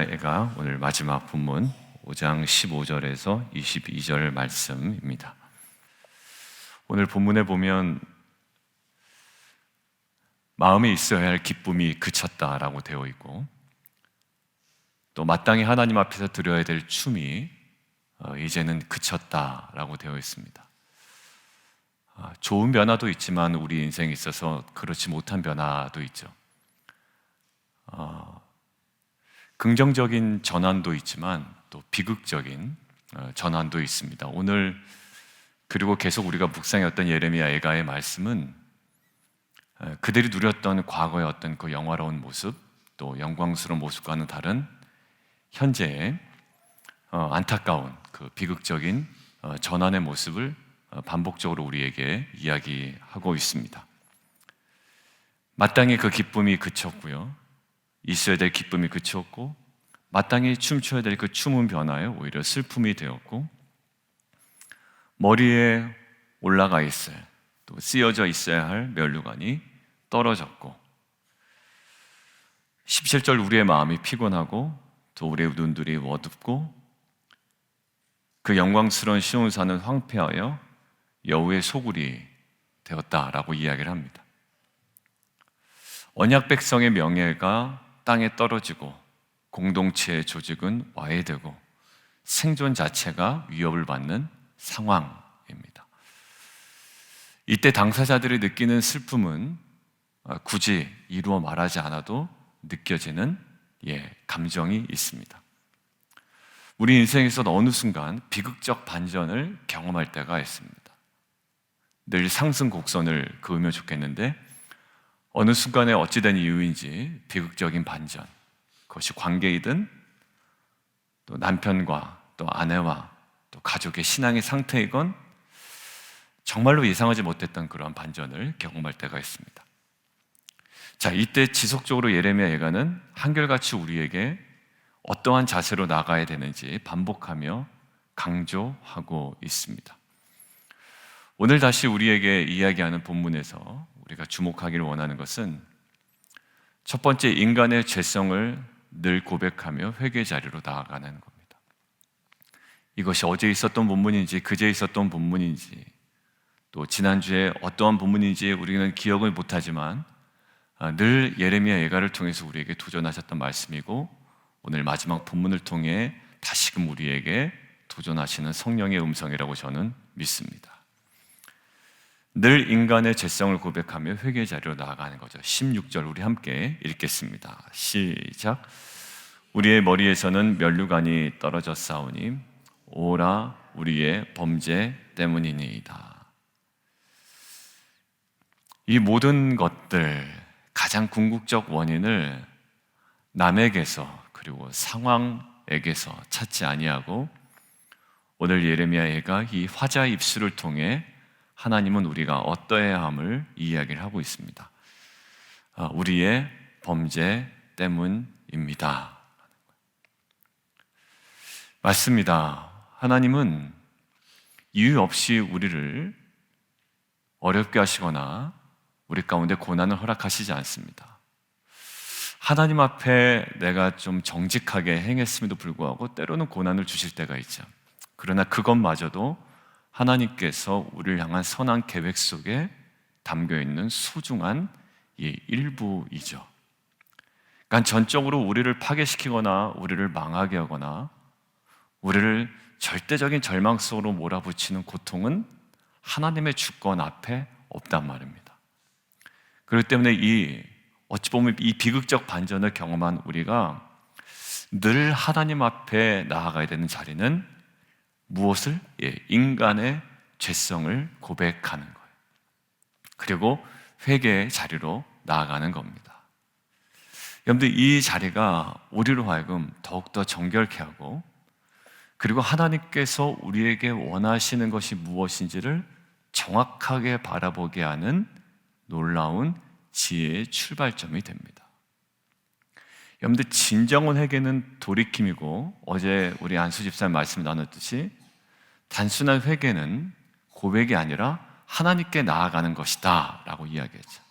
예레미야가 오늘 마지막 본문 5장 15절에서 22절 말씀입니다. 오늘 본문에 보면 마음에 있어야 할 기쁨이 그쳤다라고 되어 있고, 또 마땅히 하나님 앞에서 드려야 될 춤이 이제는 그쳤다라고 되어 있습니다. 좋은 변화도 있지만 우리 인생에 있어서 그렇지 못한 변화도 있죠. 긍정적인 전환도 있지만 또 비극적인 전환도 있습니다. 오늘 그리고 계속 우리가 묵상했던 예레미야 예가의 말씀은 그들이 누렸던 과거의 어떤 그 영화로운 모습, 또 영광스러운 모습과는 다른 현재의 안타까운 그 비극적인 전환의 모습을 반복적으로 우리에게 이야기하고 있습니다. 마땅히 그 기쁨이 그쳤고요, 있어야 될 기쁨이 그쳤고, 마땅히 춤춰야 될 그 춤은 변화에 오히려 슬픔이 되었고, 머리에 올라가 있어야, 또 쓰여져 있어야 할 면류관이 떨어졌고, 17절 우리의 마음이 피곤하고 또 우리의 눈들이 어둡고 그 영광스러운 시온산은 황폐하여 여호와의 소굴이 되었다라고 이야기를 합니다. 언약 백성의 명예가 땅에 떨어지고 공동체의 조직은 와해되고 생존 자체가 위협을 받는 상황입니다. 이때 당사자들이 느끼는 슬픔은 굳이 이루어 말하지 않아도 느껴지는 감정이 있습니다. 우리 인생에서 어느 순간 비극적 반전을 경험할 때가 있습니다. 늘 상승 곡선을 그으면 좋겠는데 어느 순간에 어찌된 이유인지 비극적인 반전, 그것이 관계이든 또 남편과 또 아내와 또 가족의 신앙의 상태이건 정말로 예상하지 못했던 그러한 반전을 경험할 때가 있습니다. 자, 이때 지속적으로 예레미야 예가는 한결같이 우리에게 어떠한 자세로 나가야 되는지 반복하며 강조하고 있습니다. 오늘 다시 우리에게 이야기하는 본문에서 우리가 주목하기를 원하는 것은 첫 번째, 인간의 죄성을 늘 고백하며 회개 자리로 나아가는 겁니다. 이것이 어제 있었던 본문인지 그제 있었던 본문인지 또 지난주에 어떠한 본문인지 우리는 기억을 못하지만 늘 예레미야 예가를 통해서 우리에게 도전하셨던 말씀이고, 오늘 마지막 본문을 통해 다시금 우리에게 도전하시는 성령의 음성이라고 저는 믿습니다. 늘 인간의 죄성을 고백하며 회개 자리로 나아가는 거죠. 16절 우리 함께 읽겠습니다. 시작. 우리의 머리에서는 면류관이 떨어졌사오니 오라 우리의 범죄 때문이니이다. 이 모든 것들, 가장 궁극적 원인을 남에게서 그리고 상황에게서 찾지 아니하고 오늘 예레미야 예가 이 화자 입술을 통해 하나님은 우리가 어떠해야 함을 이야기를 하고 있습니다. 우리의 범죄 때문입니다. 맞습니다. 하나님은 이유 없이 우리를 어렵게 하시거나 우리 가운데 고난을 허락하시지 않습니다. 하나님 앞에 내가 좀 정직하게 행했음에도 불구하고 때로는 고난을 주실 때가 있죠. 그러나 그것마저도 하나님께서 우리를 향한 선한 계획 속에 담겨있는 소중한 일부이죠. 그러니까 전적으로 우리를 파괴시키거나 우리를 망하게 하거나 우리를 절대적인 절망 속으로 몰아붙이는 고통은 하나님의 주권 앞에 없단 말입니다. 그렇기 때문에 어찌 보면 이 비극적 반전을 경험한 우리가 늘 하나님 앞에 나아가야 되는 자리는 무엇을? 인간의 죄성을 고백하는 거예요. 그리고 회개의 자리로 나아가는 겁니다. 여러분들, 이 자리가 우리로 하여금 더욱더 정결케 하고, 그리고 하나님께서 우리에게 원하시는 것이 무엇인지를 정확하게 바라보게 하는 놀라운 지혜의 출발점이 됩니다. 여러분들, 진정한 회개는 돌이킴이고, 어제 우리 안수 집사님 말씀 나눴듯이 단순한 회개는 고백이 아니라 하나님께 나아가는 것이다 라고 이야기했죠.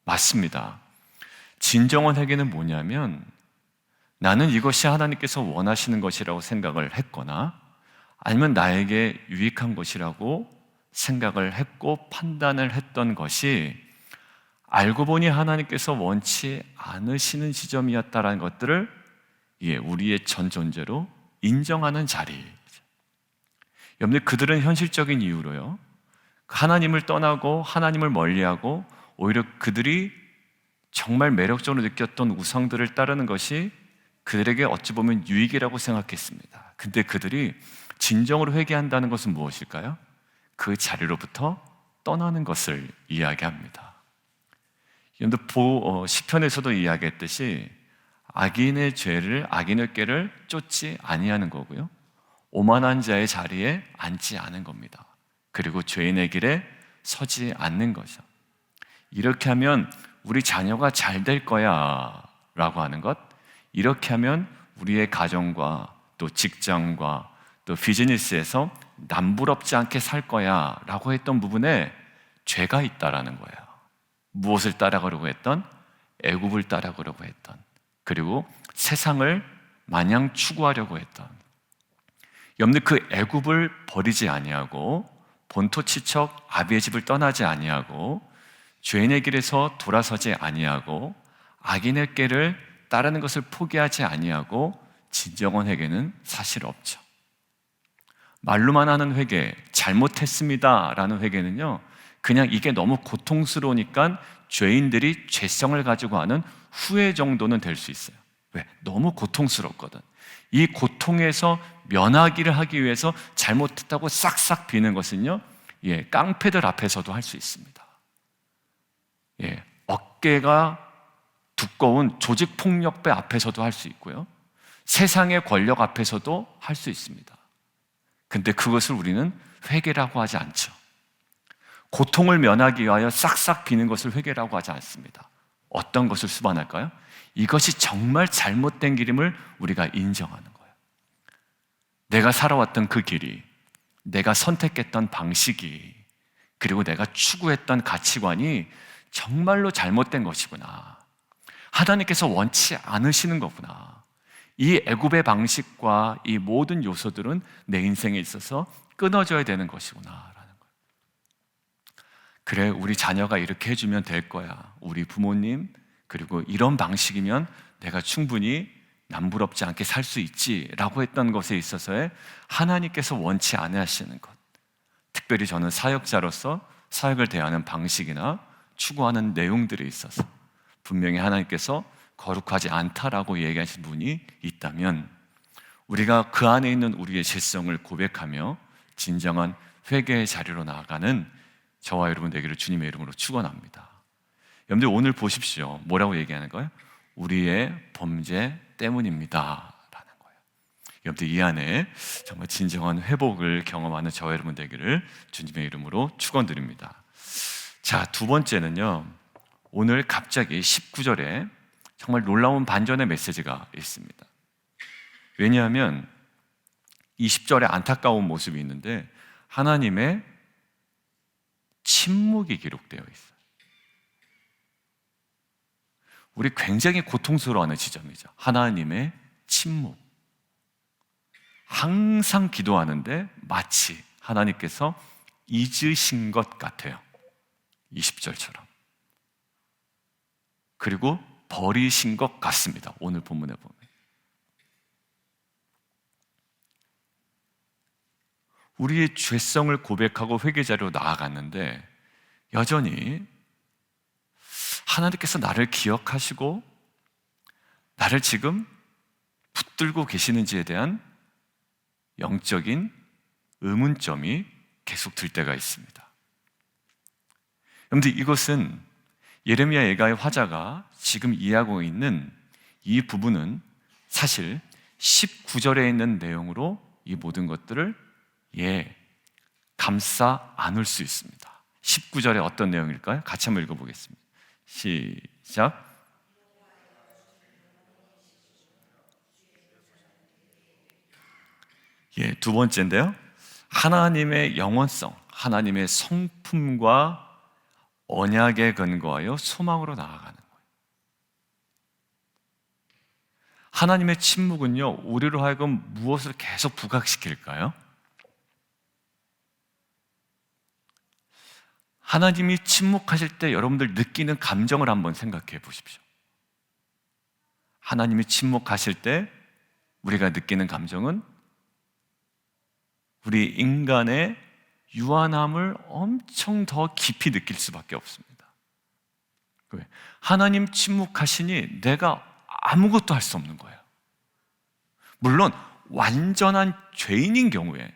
맞습니다. 진정한 회개는 뭐냐면 나는 이것이 하나님께서 원하시는 것이라고 생각을 했거나 아니면 나에게 유익한 것이라고 생각을 했고 판단을 했던 것이 알고 보니 하나님께서 원치 않으시는 지점이었다는 것들을 우리의 전 존재로 인정하는 자리. 여러분들, 그들은 현실적인 이유로요, 하나님을 떠나고 하나님을 멀리하고 오히려 그들이 정말 매력적으로 느꼈던 우상들을 따르는 것이 그들에게 어찌 보면 유익이라고 생각했습니다. 근데 그들이 진정으로 회개한다는 것은 무엇일까요? 그 자리로부터 떠나는 것을 이야기합니다. 시편에서도 이야기했듯이 악인의 죄를, 악인의 꾀를 쫓지 아니하는 거고요, 오만한 자의 자리에 앉지 않은 겁니다. 그리고 죄인의 길에 서지 않는 거죠. 이렇게 하면 우리 자녀가 잘 될 거야 라고 하는 것, 이렇게 하면 우리의 가정과 또 직장과 또 비즈니스에서 남부럽지 않게 살 거야 라고 했던 부분에 죄가 있다라는 거예요. 무엇을 따라가려고 했던? 애굽을 따라가려고 했던, 그리고 세상을 마냥 추구하려고 했던. 여러분들, 그 애굽을 버리지 아니하고 본토 치척 아비의 집을 떠나지 아니하고 죄인의 길에서 돌아서지 아니하고 악인의 꾀를 따르는 것을 포기하지 아니하고 진정한 회개는 사실 없죠. 말로만 하는 회개, 잘못했습니다 라는 회개는요, 그냥 이게 너무 고통스러우니까 죄인들이 죄성을 가지고 하는 후회 정도는 될 수 있어요. 왜? 너무 고통스럽거든. 이 고통에서 면하기를 하기 위해서 잘못했다고 싹싹 비는 것은요, 깡패들 앞에서도 할 수 있습니다. 어깨가 두꺼운 조직폭력배 앞에서도 할 수 있고요, 세상의 권력 앞에서도 할 수 있습니다. 근데 그것을 우리는 회개라고 하지 않죠. 고통을 면하기 위하여 싹싹 비는 것을 회개라고 하지 않습니다. 어떤 것을 수반할까요? 이것이 정말 잘못된 길임을 우리가 인정하는 거예요. 내가 살아왔던 그 길이, 내가 선택했던 방식이, 그리고 내가 추구했던 가치관이 정말로 잘못된 것이구나. 하나님께서 원치 않으시는 거구나. 이 애굽의 방식과 이 모든 요소들은 내 인생에 있어서 끊어져야 되는 것이구나 라는 거예요. 그래, 우리 자녀가 이렇게 해주면 될 거야. 우리 부모님, 그리고 이런 방식이면 내가 충분히 남부럽지 않게 살 수 있지라고 했던 것에 있어서의 하나님께서 원치 않으시는 것, 특별히 저는 사역자로서 사역을 대하는 방식이나 추구하는 내용들에 있어서 분명히 하나님께서 거룩하지 않다라고 얘기하신 분이 있다면 우리가 그 안에 있는 우리의 죄성을 고백하며 진정한 회개의 자리로 나아가는 저와 여러분 되기를 주님의 이름으로 축원합니다. 여러분들, 오늘 보십시오. 뭐라고 얘기하는 거예요? 우리의 범죄 때문입니다 라는 거예요. 여러분들, 이 안에 정말 진정한 회복을 경험하는 저와 여러분 되기를 주님의 이름으로 축원드립니다. 자, 두 번째는요, 오늘 갑자기 19절에 정말 놀라운 반전의 메시지가 있습니다. 왜냐하면 20절에 안타까운 모습이 있는데 하나님의 침묵이 기록되어 있어요. 우리 굉장히 고통스러워하는 지점이죠. 하나님의 침묵. 항상 기도하는데 마치 하나님께서 잊으신 것 같아요. 20절처럼. 그리고 버리신 것 같습니다. 오늘 본문에 보면. 우리의 죄성을 고백하고 회개자로 나아갔는데 여전히 하나님께서 나를 기억하시고 나를 지금 붙들고 계시는지에 대한 영적인 의문점이 계속 들 때가 있습니다. 그런데 이것은 예레미야 예가의 화자가 지금 이해하고 있는 이 부분은 사실 19절에 있는 내용으로 이 모든 것들을 감싸 안을 수 있습니다. 19절에 어떤 내용일까요? 같이 한번 읽어보겠습니다. 시작. 두 번째인데요, 하나님의 영원성, 하나님의 성품과 언약에 근거하여 소망으로 나아가는 거예요. 하나님의 침묵은요, 우리로 하여금 무엇을 계속 부각시킬까요? 하나님이 침묵하실 때 여러분들 느끼는 감정을 한번 생각해 보십시오. 하나님이 침묵하실 때 우리가 느끼는 감정은 우리 인간의 유한함을 엄청 더 깊이 느낄 수밖에 없습니다. 왜? 하나님 침묵하시니 내가 아무것도 할 수 없는 거예요. 물론 완전한 죄인인 경우에,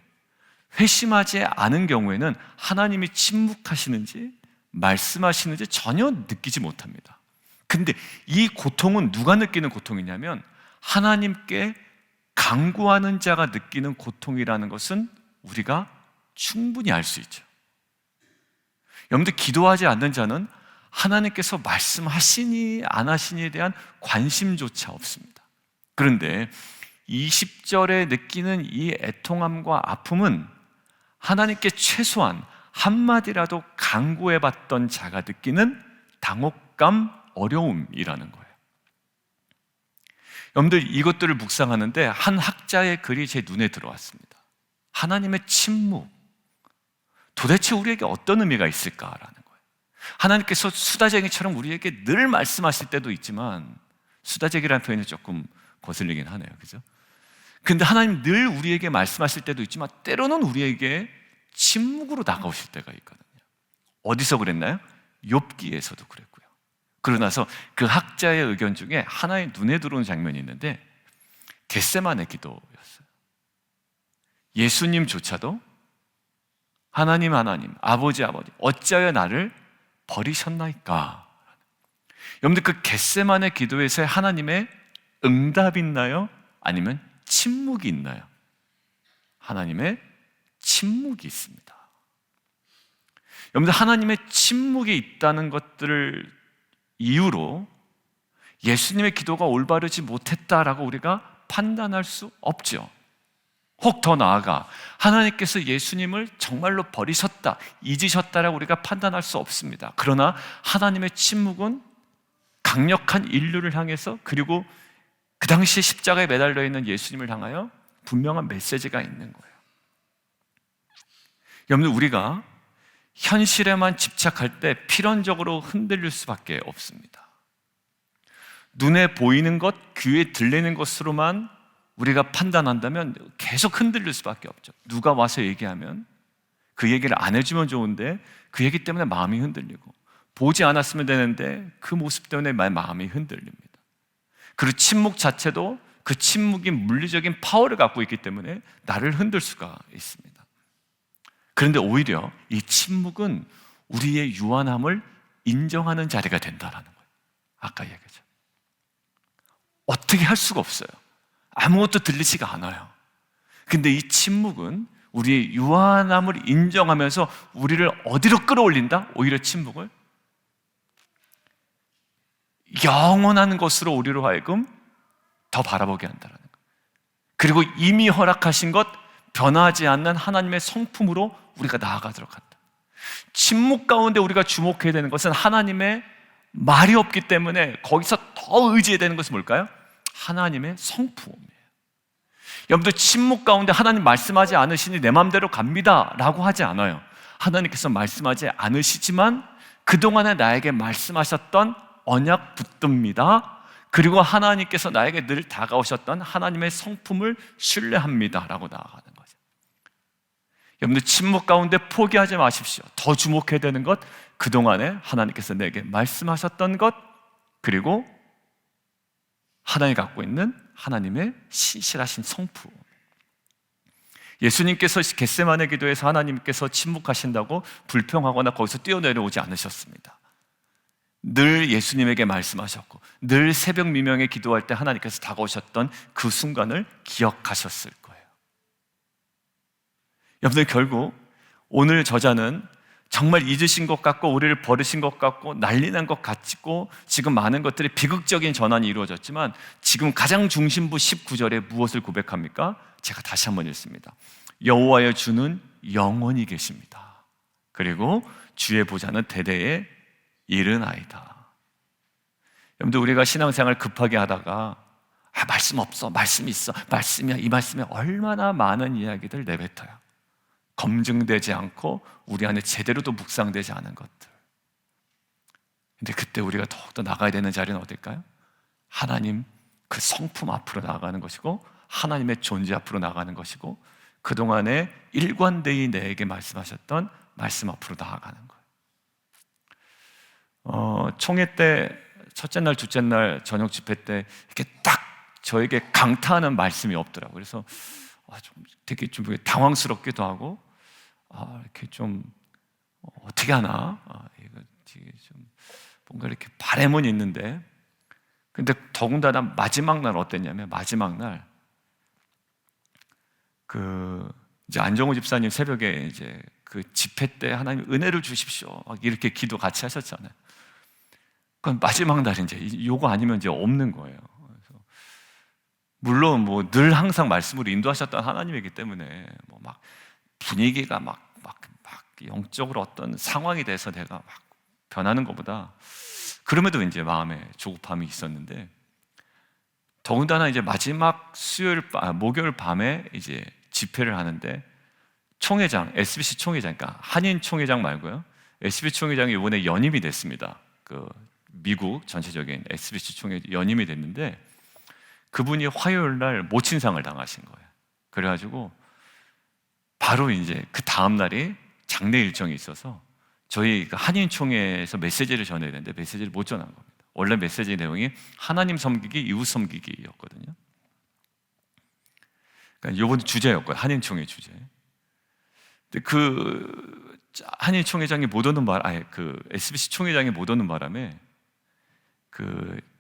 회심하지 않은 경우에는 하나님이 침묵하시는지 말씀하시는지 전혀 느끼지 못합니다. 근데 이 고통은 누가 느끼는 고통이냐면 하나님께 간구하는 자가 느끼는 고통이라는 것은 우리가 충분히 알 수 있죠. 여러분들, 기도하지 않는 자는 하나님께서 말씀하시니 안 하시니에 대한 관심조차 없습니다. 그런데 20절에 느끼는 이 애통함과 아픔은 하나님께 최소한 한마디라도 간구해봤던 자가 느끼는 당혹감, 어려움이라는 거예요. 여러분들, 이것들을 묵상하는데 한 학자의 글이 제 눈에 들어왔습니다. 하나님의 침묵, 도대체 우리에게 어떤 의미가 있을까라는 거예요. 하나님께서 수다쟁이처럼 우리에게 늘 말씀하실 때도 있지만, 수다쟁이라는 표현이 조금 거슬리긴 하네요, 그죠? 근데 하나님 늘 우리에게 말씀하실 때도 있지만 때로는 우리에게 침묵으로 다가오실 때가 있거든요. 어디서 그랬나요? 욥기에서도 그랬고요. 그러고 나서 그 학자의 의견 중에 하나의 눈에 들어오는 장면이 있는데, 겟세마네 기도였어요. 예수님조차도 하나님, 아버지, 어찌하여 나를 버리셨나이까? 여러분들, 그 겟세마네 기도에서의 하나님의 응답이 있나요? 아니면 침묵이 있나요? 하나님의 침묵이 있습니다. 여러분들, 하나님의 침묵이 있다는 것들을 이유로 예수님의 기도가 올바르지 못했다라고 우리가 판단할 수 없죠. 혹 더 나아가 하나님께서 예수님을 정말로 버리셨다, 잊으셨다라고 우리가 판단할 수 없습니다. 그러나 하나님의 침묵은 강력한 인류를 향해서, 그리고 그 당시에 십자가에 매달려 있는 예수님을 향하여 분명한 메시지가 있는 거예요. 여러분, 우리가 현실에만 집착할 때 필연적으로 흔들릴 수밖에 없습니다. 눈에 보이는 것, 귀에 들리는 것으로만 우리가 판단한다면 계속 흔들릴 수밖에 없죠. 누가 와서 얘기하면 그 얘기를 안 해주면 좋은데 그 얘기 때문에 마음이 흔들리고, 보지 않았으면 되는데 그 모습 때문에 마음이 흔들립니다. 그리고 침묵 자체도 그 침묵이 물리적인 파워를 갖고 있기 때문에 나를 흔들 수가 있습니다. 그런데 오히려 이 침묵은 우리의 유한함을 인정하는 자리가 된다는 거예요. 아까 얘기했죠. 어떻게 할 수가 없어요. 아무것도 들리지가 않아요. 근데 이 침묵은 우리의 유한함을 인정하면서 우리를 어디로 끌어올린다? 오히려 침묵을 영원한 것으로 우리로 하여금 더 바라보게 한다는 거예요. 그리고 이미 허락하신 것, 변하지 않는 하나님의 성품으로 우리가 나아가도록 한다. 침묵 가운데 우리가 주목해야 되는 것은 하나님의 말이 없기 때문에 거기서 더 의지해야 되는 것은 뭘까요? 하나님의 성품이에요. 여러분들, 침묵 가운데 하나님 말씀하지 않으시니 내 마음대로 갑니다 라고 하지 않아요. 하나님께서 말씀하지 않으시지만 그동안에 나에게 말씀하셨던 언약 붙듭니다. 그리고 하나님께서 나에게 늘 다가오셨던 하나님의 성품을 신뢰합니다 라고 나아가는 거죠. 여러분들, 침묵 가운데 포기하지 마십시오. 더 주목해야 되는 것, 그동안에 하나님께서 내게 말씀하셨던 것, 그리고 하나님이 갖고 있는 하나님의 신실하신 성품. 예수님께서 겟세마네 기도에서 하나님께서 침묵하신다고 불평하거나 거기서 뛰어내려오지 않으셨습니다. 늘 예수님에게 말씀하셨고, 늘 새벽 미명에 기도할 때 하나님께서 다가오셨던 그 순간을 기억하셨을 거예요. 여러분들, 결국 오늘 저자는 정말 잊으신 것 같고 우리를 버리신 것 같고 난리난 것 같고 지금 많은 것들이 비극적인 전환이 이루어졌지만, 지금 가장 중심부 19절에 무엇을 고백합니까? 제가 다시 한번 읽습니다. 여호와여, 주는 영원히 계십니다. 그리고 주의 보좌는 대대에 이르나이다. 여러분들, 우리가 신앙생활 급하게 하다가 말씀 없어, 말씀 있어, 말씀이야, 이 말씀에 얼마나 많은 이야기들 내뱉어요. 검증되지 않고 우리 안에 제대로도 묵상되지 않은 것들. 근데 그때 우리가 더욱더 나가야 되는 자리는 어딜까요? 하나님 그 성품 앞으로 나아가는 것이고, 하나님의 존재 앞으로 나아가는 것이고, 그동안에 일관되이 내게 말씀하셨던 말씀 앞으로 나아가는 거예요. 총회 때 첫째 날, 둘째 날 저녁 집회 때 이렇게 딱 저에게 강타하는 말씀이 없더라고요. 그래서 좀 되게 좀 당황스럽기도 하고, 이렇게 좀 어떻게 하나, 이거 되게 좀 뭔가 이렇게 바램은 있는데, 근데 더군다나 마지막 날 어땠냐면, 마지막 날 이제 안정호 집사님 새벽에 이제 그 집회 때 하나님 은혜를 주십시오, 막 이렇게 기도 같이 하셨잖아요. 그건 마지막 날 이제 요거 아니면 이제 없는 거예요. 그래서 물론 뭐 늘 항상 말씀으로 인도하셨던 하나님이기 때문에 뭐 막 분위기가 막 영적으로 어떤 상황이 돼서 내가 막 변하는 것보다, 그럼에도 이제 마음에 조급함이 있었는데, 더군다나 이제 마지막 목요일 밤에 이제 집회를 하는데, 총회장, SBC 총회장, 그러니까 한인 총회장 말고요, SBC 총회장이 이번에 연임이 됐습니다. 미국 전체적인 SBC 총회 연임이 됐는데, 그분이 화요일 날 모친상을 당하신 거예요. 그래가지고 바로 이제 그 다음 날이 장례 일정이 있어서 저희 한인 총회에서 메시지를 전해야 되는데 메시지를 못 전한 겁니다. 원래 메시지 내용이 하나님 섬기기, 이웃 섬기기였거든요. 그러니까 이번 주제였고요, 한인 총회 주제. 근데 그 한인 총회장이 못 오는 SBC 총회장이 못 오는 바람에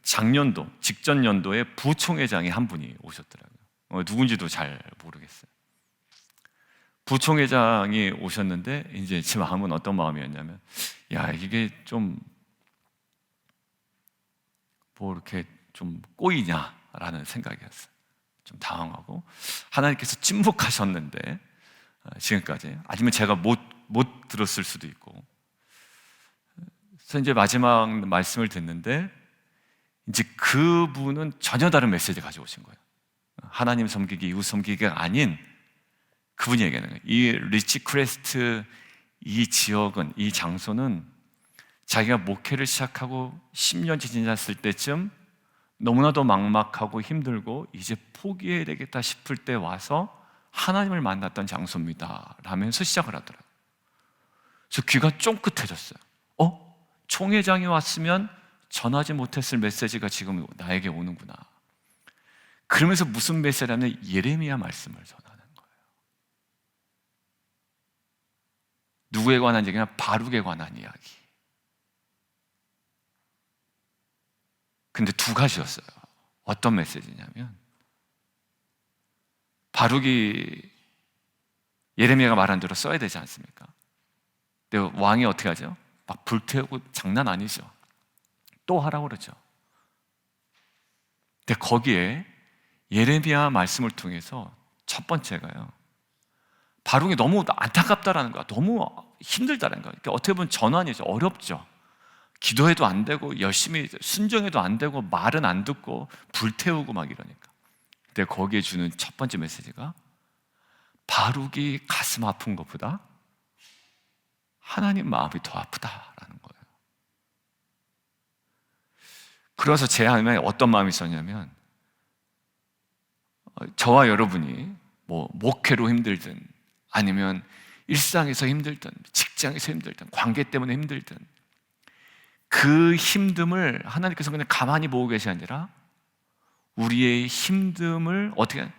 작년도, 직전 연도에 부총회장이 한 분이 오셨더라고요. 누군지도 잘 모르겠어요. 부총회장이 오셨는데, 이제 제 마음은 어떤 마음이었냐면, 이게 좀 뭐 이렇게 좀 꼬이냐라는 생각이었어요. 좀 당황하고, 하나님께서 침묵하셨는데 지금까지, 아니면 제가 못 들었을 수도 있고. 그래서 이제 마지막 말씀을 듣는데, 이제 그분은 전혀 다른 메시지 가져오신 거예요. 하나님 섬기기, 이웃 섬기기가 아닌, 그분이 얘기하는 거예요. 이 리치 크레스트 이 지역은, 이 장소는 자기가 목회를 시작하고 10년 지났을 때쯤 너무나도 막막하고 힘들고 이제 포기해야 되겠다 싶을 때 와서 하나님을 만났던 장소입니다 라면서 시작을 하더라고요. 그래서 귀가 쫑긋해졌어요. 총회장이 왔으면 전하지 못했을 메시지가 지금 나에게 오는구나. 그러면서 무슨 메시지냐면 예레미야 말씀을 전하는 거예요. 누구에 관한 얘기냐? 바룩에 관한 이야기. 근데 두 가지였어요. 어떤 메시지냐면, 바룩이 예레미야가 말한 대로 써야 되지 않습니까? 근데 왕이 어떻게 하죠? 막 불태우고 장난 아니죠. 또 하라고 그러죠. 근데 거기에 예레미야 말씀을 통해서 첫 번째가요, 바룩이 너무 안타깝다라는 거야. 너무 힘들다라는 거야. 그러니까 어떻게 보면 전환이죠. 어렵죠. 기도해도 안 되고 열심히 순종해도 안 되고 말은 안 듣고 불태우고 막 이러니까. 근데 거기에 주는 첫 번째 메시지가, 바룩이 가슴 아픈 것보다 하나님 마음이 더 아프다라는 거예요. 그래서 제 안에 어떤 마음이 있었냐면, 저와 여러분이 뭐 목회로 힘들든 아니면 일상에서 힘들든 직장에서 힘들든 관계 때문에 힘들든 그 힘듦을 하나님께서 그냥 가만히 보고 계시 아니라 우리의 힘듦을 어떻게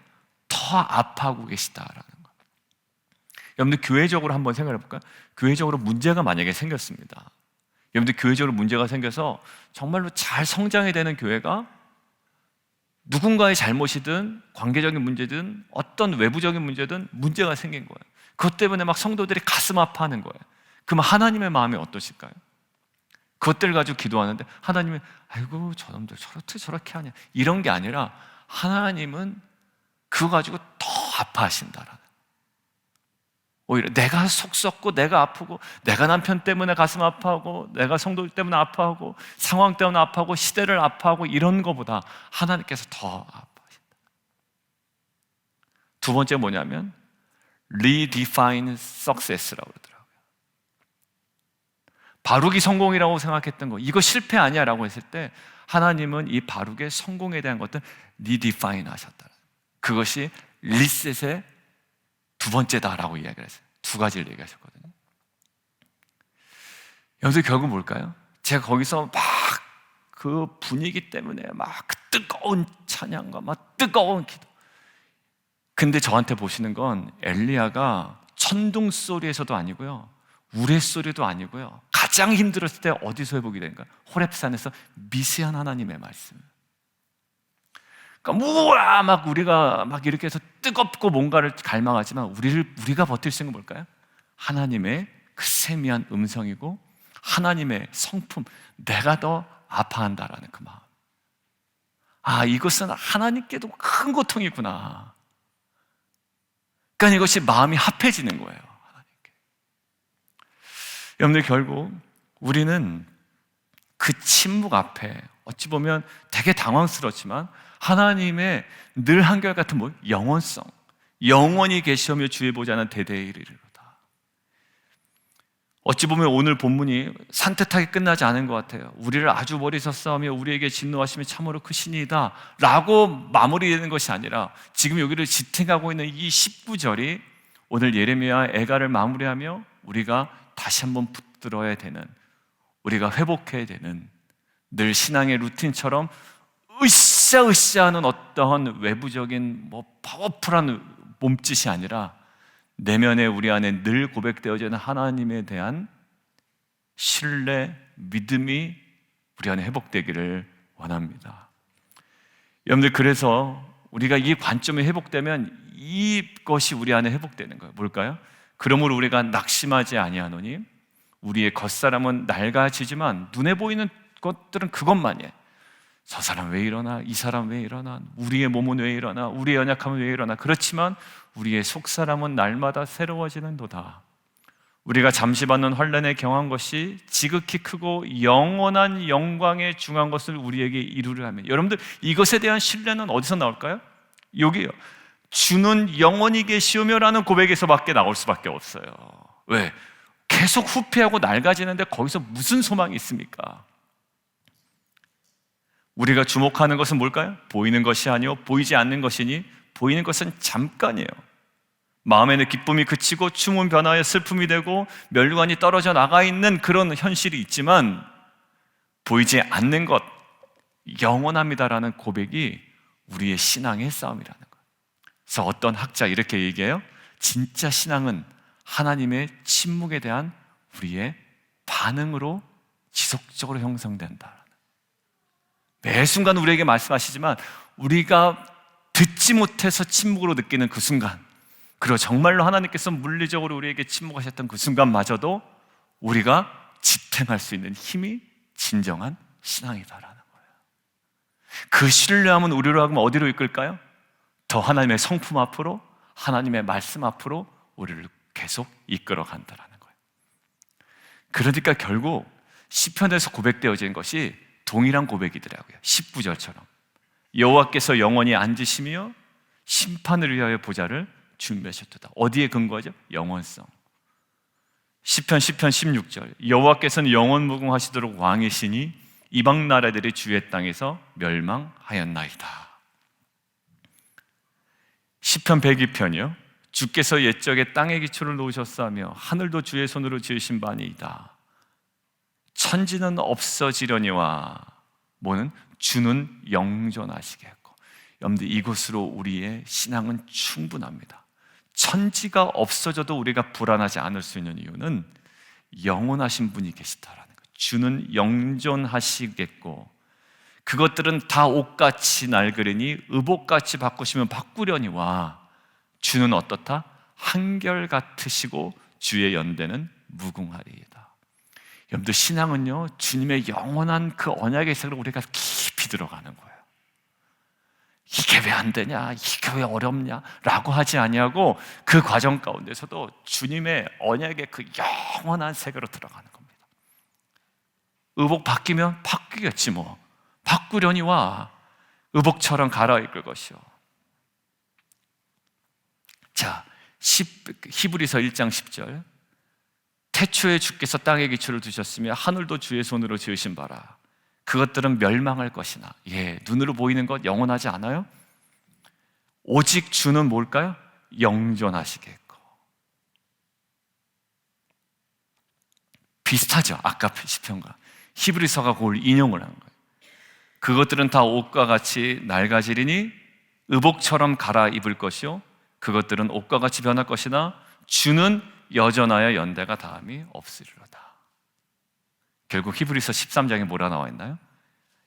더 아파하고 계시다라는 거. 여러분들 교회적으로 한번 생각해 볼까요? 교회적으로 문제가 만약에 생겼습니다. 여러분들 교회적으로 문제가 생겨서 정말로 잘 성장해야 되는 교회가 누군가의 잘못이든 관계적인 문제든 어떤 외부적인 문제든 문제가 생긴 거예요. 그것 때문에 막 성도들이 가슴 아파하는 거예요. 그럼 하나님의 마음이 어떠실까요? 그것들 가지고 기도하는데 하나님은 아이고 저놈들 저렇게 하냐, 이런 게 아니라 하나님은 그거 가지고 더 아파하신다라는, 오히려 내가 속 썩고 내가 아프고 내가 남편 때문에 가슴 아파하고 내가 성도 때문에 아파하고 상황 때문에 아파하고 시대를 아파하고 이런 거보다 하나님께서 더 아파. 두 번째 뭐냐면 redefine success라고 그러더라고요. 바룩이 성공이라고 생각했던 거, 이거 실패 아니야 라고 했을 때 하나님은 이 바룩의 성공에 대한 것들 redefine 하셨다. 그것이 리셋의 두 번째다라고 이야기를 했어요. 두 가지를 얘기하셨거든요. 여기서 결국 뭘까요? 제가 거기서 막 그 분위기 때문에 막 뜨거운 찬양과 막 뜨거운 기도. 근데 저한테 보시는 건 엘리야가 천둥 소리에서도 아니고요, 우레소리도 아니고요, 가장 힘들었을 때 어디서 회복이 된가? 호렙산에서 미세한 하나님의 말씀. 그러니까 우와 막 우리가 막 이렇게 해서 뜨겁고 뭔가를 갈망하지만 우리가 버틸 수 있는 건 뭘까요? 하나님의 그 세미한 음성이고 하나님의 성품, 내가 더 아파한다라는 그 마음. 아, 이것은 하나님께도 큰 고통이구나. 그러니까 이것이 마음이 합해지는 거예요, 하나님께. 여러분들, 결국 우리는 그 침묵 앞에 어찌 보면 되게 당황스럽지만 하나님의 늘 한결같은 영원성, 영원히 계시오며 주의 보좌는 대대에 이르리로다. 어찌 보면 오늘 본문이 산뜻하게 끝나지 않은 것 같아요. 우리를 아주 버리셨사오며 우리에게 진노하심이 참으로 크시니이다 라고 마무리되는 것이 아니라 지금 여기를 지탱하고 있는 이 19절이 오늘 예레미야 애가를 마무리하며 우리가 다시 한번 붙들어야 되는, 우리가 회복해야 되는, 늘 신앙의 루틴처럼 으쌰으쌰 하는 어떠한 외부적인 파워풀한 몸짓이 아니라 내면에 우리 안에 늘 고백되어지는 하나님에 대한 신뢰, 믿음이 우리 안에 회복되기를 원합니다. 여러분들, 그래서 우리가 이 관점이 회복되면 이것이 우리 안에 회복되는 거예요. 뭘까요? 그러므로 우리가 낙심하지 아니하노니 우리의 겉사람은 낡아지지만 눈에 보이는 것들은 그것만이에요. 저 사람 왜 이러나, 이 사람 왜 이러나, 우리의 몸은 왜 이러나, 우리의 연약함은 왜 이러나. 그렇지만 우리의 속사람은 날마다 새로워지는도다. 우리가 잠시 받는 환난에 경한 것이 지극히 크고 영원한 영광에 중한 것을 우리에게 이루려 하면, 여러분들 이것에 대한 신뢰는 어디서 나올까요? 여기요. 주는 영원히 계시오며라는 고백에서밖에 나올 수밖에 없어요. 왜? 계속 후퇴하고 낡아지는데 거기서 무슨 소망이 있습니까? 우리가 주목하는 것은 뭘까요? 보이는 것이 아니요 보이지 않는 것이니 보이는 것은 잠깐이에요. 마음에는 기쁨이 그치고 춤은 변화에 슬픔이 되고 멸류관이 떨어져 나가 있는 그런 현실이 있지만 보이지 않는 것, 영원합니다라는 고백이 우리의 신앙의 싸움이라는 거예요. 그래서 어떤 학자 이렇게 얘기해요. 진짜 신앙은 하나님의 침묵에 대한 우리의 반응으로 지속적으로 형성된다. 매 순간 우리에게 말씀하시지만 우리가 듣지 못해서 침묵으로 느끼는 그 순간, 그리고 정말로 하나님께서 물리적으로 우리에게 침묵하셨던 그 순간마저도 우리가 지탱할 수 있는 힘이 진정한 신앙이다라는 거예요. 그 신뢰함은 우리로 하여금 어디로 이끌까요? 더 하나님의 성품 앞으로, 하나님의 말씀 앞으로 우리를 계속 이끌어 간다라는 거예요. 그러니까 결국 시편에서 고백되어진 것이 동일한 고백이더라고요. 19절처럼 여호와께서 영원히 앉으시며 심판을 위하여 보좌를 준비하셨도다. 어디에 근거하죠? 영원성. 시편 16절 여호와께서는 영원무궁하시도록 왕이시니 이방 나라들이 주의 땅에서 멸망하였나이다. 시편 102편이요 주께서 옛적에 땅의 기초를 놓으셨사며 하늘도 주의 손으로 지으신 바니이다. 천지는 없어지려니와 뭐는 주는 영존하시겠고. 여러분들, 이것으로 우리의 신앙은 충분합니다. 천지가 없어져도 우리가 불안하지 않을 수 있는 이유는 영원하신 분이 계시다라는 거예요. 주는 영존하시겠고 그것들은 다 옷같이 낡으리니 의복같이 바꾸시면 바꾸려니와 주는 어떻다? 한결같으시고 주의 연대는 무궁하리이다. 여러분들, 신앙은요 주님의 영원한 그 언약의 세계로 우리가 깊이 들어가는 거예요. 이게 왜 안 되냐, 이게 왜 어렵냐 라고 하지 아니하고 그 과정 가운데서도 주님의 언약의 그 영원한 세계로 들어가는 겁니다. 의복 바뀌면 바뀌겠지 뭐, 바꾸려니와 의복처럼 갈아입을 것이요. 자, 히브리서 1장 10절, 태초에 주께서 땅에 기초를 두셨으며 하늘도 주의 손으로 지으신 바라. 그것들은 멸망할 것이나, 눈으로 보이는 것 영원하지 않아요? 오직 주는 뭘까요? 영존하시겠고. 비슷하죠, 아까 시편과. 히브리서가 그걸 인용을 한 거예요. 그것들은 다 옷과 같이 낡아지리니 의복처럼 갈아입을 것이요 그것들은 옷과 같이 변할 것이나 주는 여전하여 연대가 다함이 없으리로다. 결국 히브리서 13장에 뭐라 나와 있나요?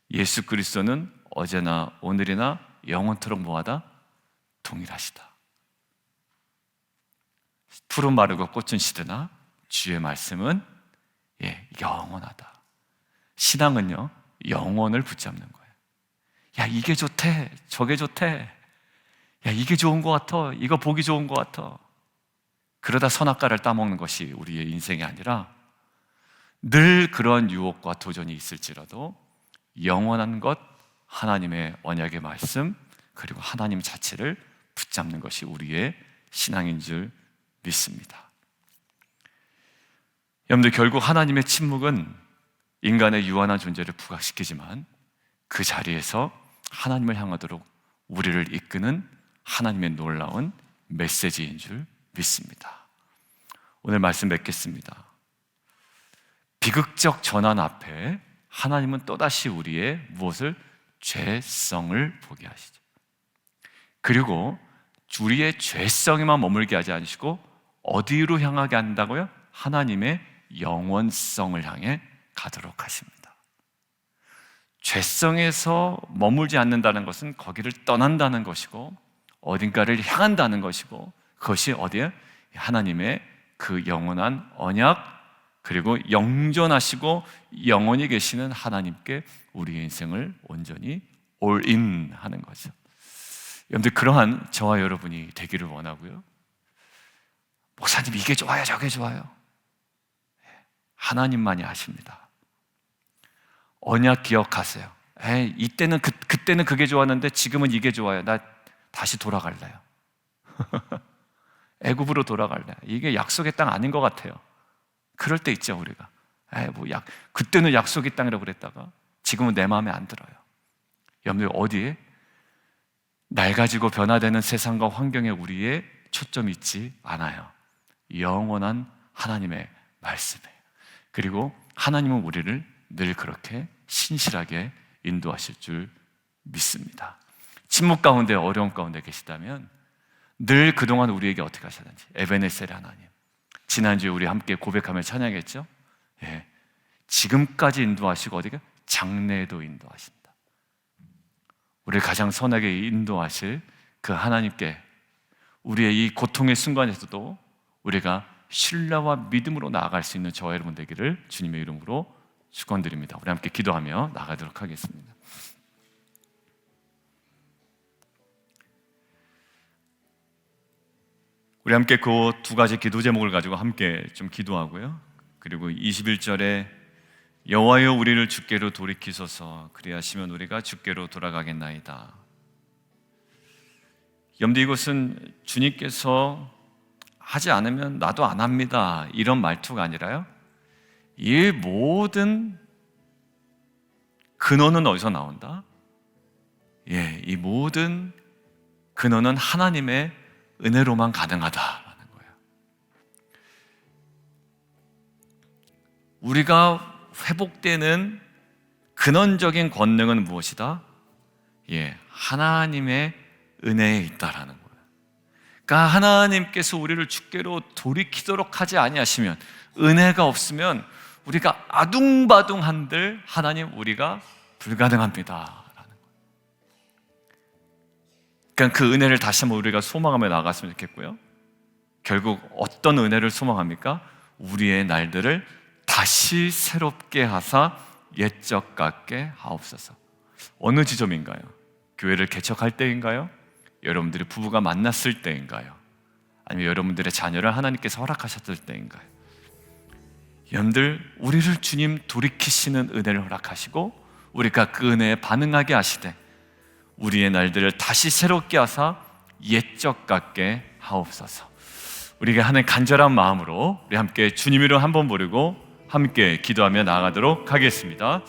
예수 그리스도는 어제나 오늘이나 영원토록 뭐하다? 동일하시다. 푸른 마르고 꽃은 시드나 주의 말씀은 영원하다. 신앙은요, 영원을 붙잡는 거예요. 야, 이게 좋대, 저게 좋대. 야, 이게 좋은 것 같아, 이거 보기 좋은 것 같아. 그러다 선악과를 따먹는 것이 우리의 인생이 아니라 늘 그런 유혹과 도전이 있을지라도 영원한 것, 하나님의 언약의 말씀, 그리고 하나님 자체를 붙잡는 것이 우리의 신앙인 줄 믿습니다. 여러분들, 결국 하나님의 침묵은 인간의 유한한 존재를 부각시키지만 그 자리에서 하나님을 향하도록 우리를 이끄는 하나님의 놀라운 메시지인 줄 믿습니다. 오늘 말씀 맺겠습니다. 비극적 전환 앞에 하나님은 또다시 우리의 무엇을? 죄성을 보게 하시죠. 그리고 우리의 죄성에만 머물게 하지 않으시고 어디로 향하게 한다고요? 하나님의 영원성을 향해 가도록 하십니다. 죄성에서 머물지 않는다는 것은 거기를 떠난다는 것이고 어딘가를 향한다는 것이고, 그것이 어디에? 하나님의 그 영원한 언약, 그리고 영존하시고 영원히 계시는 하나님께 우리의 인생을 온전히 올인 하는 거죠. 여러분들, 그러한 저와 여러분이 되기를 원하고요. 목사님, 이게 좋아요, 저게 좋아요. 하나님만이 아십니다. 언약 기억하세요. 이때는 그때는 그게 좋았는데 지금은 이게 좋아요. 나 다시 돌아갈래요. 애굽으로 돌아갈래요. 이게 약속의 땅 아닌 것 같아요. 그럴 때 있죠, 우리가. 그때는 약속의 땅이라고 그랬다가 지금은 내 마음에 안 들어요. 여러분들, 어디에? 낡아지고 변화되는 세상과 환경에 우리의 초점이 있지 않아요. 영원한 하나님의 말씀이에요. 그리고 하나님은 우리를 늘 그렇게 신실하게 인도하실 줄 믿습니다. 침묵 가운데, 어려움 가운데 계시다면 늘 그동안 우리에게 어떻게 하셨는지, 에베네셀의 하나님, 지난주에 우리 함께 고백하며 찬양했죠? 지금까지 인도하시고 어디가? 장래에도 인도하신다. 우리를 가장 선하게 인도하실 그 하나님께 우리의 이 고통의 순간에서도 우리가 신뢰와 믿음으로 나아갈 수 있는 저와 여러분 되기를 주님의 이름으로 축원드립니다. 우리 함께 기도하며 나가도록 하겠습니다. 우리 함께 그 두 가지 기도 제목을 가지고 함께 좀 기도하고요. 그리고 21절에 여호와여 우리를 주께로 돌이키소서 그리하시면 우리가 주께로 돌아가겠나이다. 여러분들, 이것은 주님께서 하지 않으면 나도 안 합니다, 이런 말투가 아니라요, 이 모든 근원은 어디서 나온다? 이 모든 근원은 하나님의 은혜로만 가능하다라는 거예요. 우리가 회복되는 근원적인 권능은 무엇이다? 하나님의 은혜에 있다라는 거예요. 그러니까 하나님께서 우리를 주께로 돌이키도록 하지 아니하시면, 은혜가 없으면 우리가 아둥바둥한들 하나님, 우리가 불가능합니다. 그러니까 그 은혜를 다시 한번 우리가 소망하며 나갔으면 좋겠고요. 결국 어떤 은혜를 소망합니까? 우리의 날들을 다시 새롭게 하사 옛적 같게 하옵소서. 어느 지점인가요? 교회를 개척할 때인가요? 여러분들이 부부가 만났을 때인가요? 아니면 여러분들의 자녀를 하나님께서 허락하셨을 때인가요? 여러분들, 우리를 주님 돌이키시는 은혜를 허락하시고 우리가 그 은혜에 반응하게 하시되 우리의 날들을 다시 새롭게 하사 옛적 같게 하옵소서. 우리가 하는 간절한 마음으로 우리 함께 주님 이름 한번 부르고 함께 기도하며 나아가도록 하겠습니다.